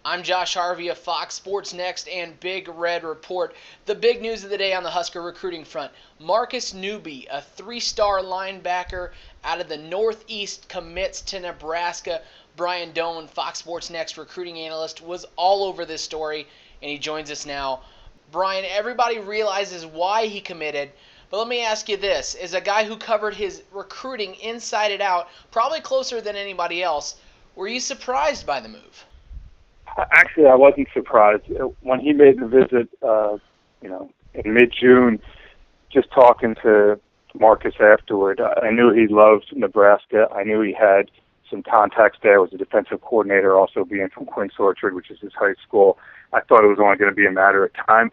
I'm Josh Harvey of Fox Sports Next and Big Red Report. The big news of the day on the Husker recruiting front. Marcus Newby, a three-star linebacker out of the Northeast, commits to Nebraska. Brian Dohn, Fox Sports Next recruiting analyst, was all over this story, and he joins us now. Brian, everybody realizes why he committed, but let me ask you this. As a guy who covered his recruiting inside and out, probably closer than anybody else, were you surprised by the move? Actually, I wasn't surprised. When he made the visit, in mid-June, just talking to Marcus afterward, I knew he loved Nebraska. I knew he had some contacts there. Was a defensive coordinator, also being from Quince Orchard, which is his high school. I thought it was only going to be a matter of time.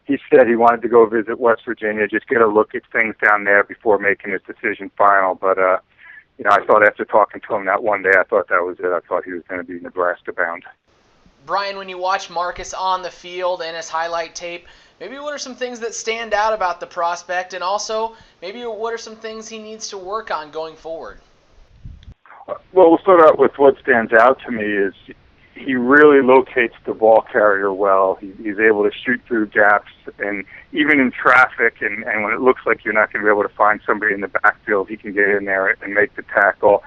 He said he wanted to go visit West Virginia, just get a look at things down there before making his decision final. But, I thought after talking to him that one day, I thought that was it. I thought he was going to be Nebraska-bound. Brian, when you watch Marcus on the field and his highlight tape, maybe what are some things that stand out about the prospect, and also maybe what are some things he needs to work on going forward? Well, we'll start out with what stands out to me is he really locates the ball carrier well. He's able to shoot through gaps, and even in traffic, and when it looks like you're not going to be able to find somebody in the backfield, he can get in there and make the tackle.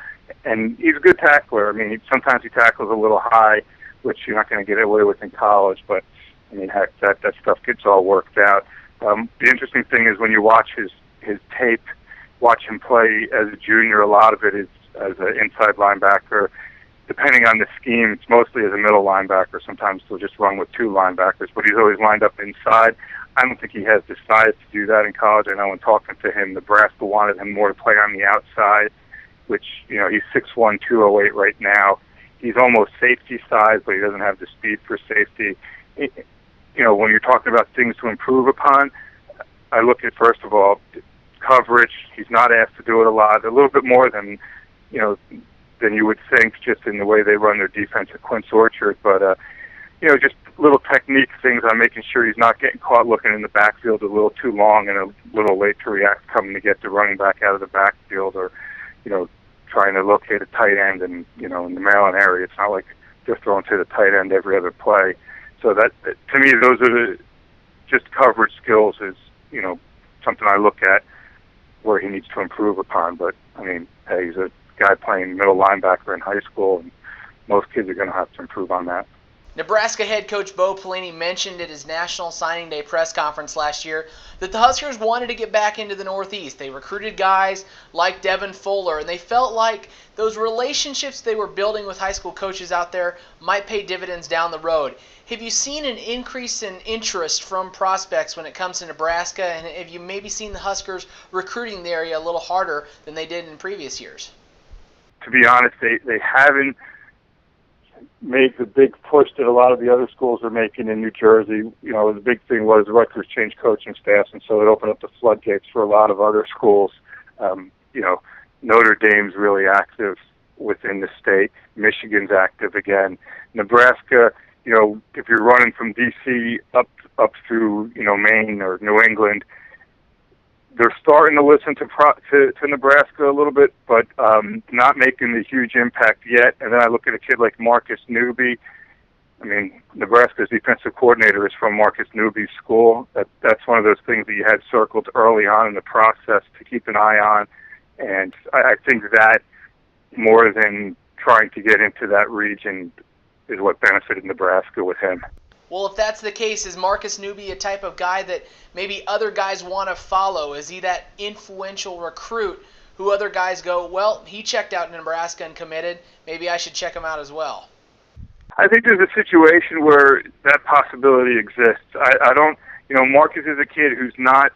And he's a good tackler. I mean, sometimes he tackles a little high, which you're not going to get away with in college, but I mean, heck, that stuff gets all worked out. The interesting thing is when you watch his tape, watch him play as a junior, a lot of it is as an inside linebacker. Depending on the scheme, it's mostly as a middle linebacker. Sometimes he'll just run with two linebackers, but he's always lined up inside. I don't think he has the size to do that in college. I know when talking to him, Nebraska wanted him more to play on the outside, which, he's 6'1", 208 right now. He's almost safety size, but he doesn't have the speed for safety. When you're talking about things to improve upon, I look at, first of all, coverage. He's not asked to do it a lot, a little bit more than you would think just in the way they run their defense at Quince Orchard. But, just little technique things on making sure he's not getting caught looking in the backfield a little too long and a little late to react coming to get the running back out of the backfield, or, trying to locate a tight end and, in the Maryland area. It's not like they're throwing to the tight end every other play. So that to me, those are just coverage skills is, something I look at where he needs to improve upon. But, I mean, hey, he's a guy playing middle linebacker in high school, and most kids are going to have to improve on that. Nebraska head coach Bo Pelini mentioned at his National Signing Day press conference last year that the Huskers wanted to get back into the Northeast. They recruited guys like Devin Fuller, and they felt like those relationships they were building with high school coaches out there might pay dividends down the road. Have you seen an increase in interest from prospects when it comes to Nebraska, and have you maybe seen the Huskers recruiting the area a little harder than they did in previous years? To be honest, they haven't made the big push that a lot of the other schools are making in New Jersey. The big thing was Rutgers changed coaching staffs, and so it opened up the floodgates for a lot of other schools. Notre Dame's really active within the state. Michigan's active again. Nebraska, if you're running from D.C. up through, Maine or New England, they're starting to listen to Nebraska a little bit, but not making the huge impact yet. And then I look at a kid like Marcus Newby. I mean, Nebraska's defensive coordinator is from Marcus Newby's school. That's one of those things that you had circled early on in the process to keep an eye on. And I think that more than trying to get into that region is what benefited Nebraska with him. Well, if that's the case, is Marcus Newby a type of guy that maybe other guys want to follow? Is he that influential recruit who other guys go, well, he checked out in Nebraska and committed, maybe I should check him out as well? I think there's a situation where that possibility exists. I don't, Marcus is a kid who's not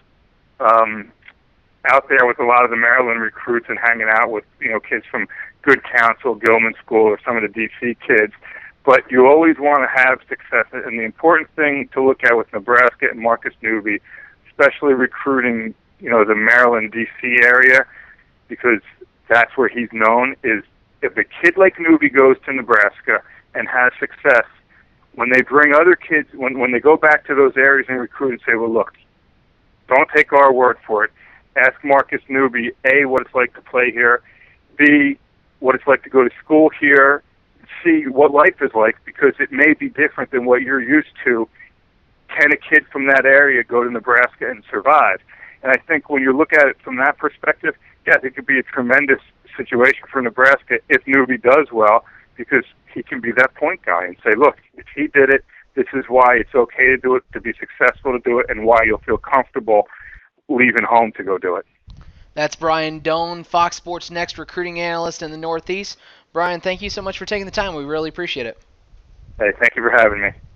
out there with a lot of the Maryland recruits and hanging out with, kids from Good Counsel, Gilman School, or some of the D.C. kids. But you always want to have success. And the important thing to look at with Nebraska and Marcus Newby, especially recruiting, the Maryland, D.C. area, because that's where he's known, is if a kid like Newby goes to Nebraska and has success, when they bring other kids, when they go back to those areas and recruit and say, well, look, don't take our word for it. Ask Marcus Newby, A, what it's like to play here, B, what it's like to go to school here, see what life is like, because it may be different than what you're used to. Can a kid from that area go to Nebraska and survive? And I think when you look at it from that perspective, yeah, it could be a tremendous situation for Nebraska if Newby does well, because he can be that point guy and say, look, if he did it, this is why it's okay to do it, to be successful to do it, and why you'll feel comfortable leaving home to go do it. That's Brian Dohn, Fox Sports Next recruiting analyst in the Northeast. Brian, thank you so much for taking the time. We really appreciate it. Hey, thank you for having me.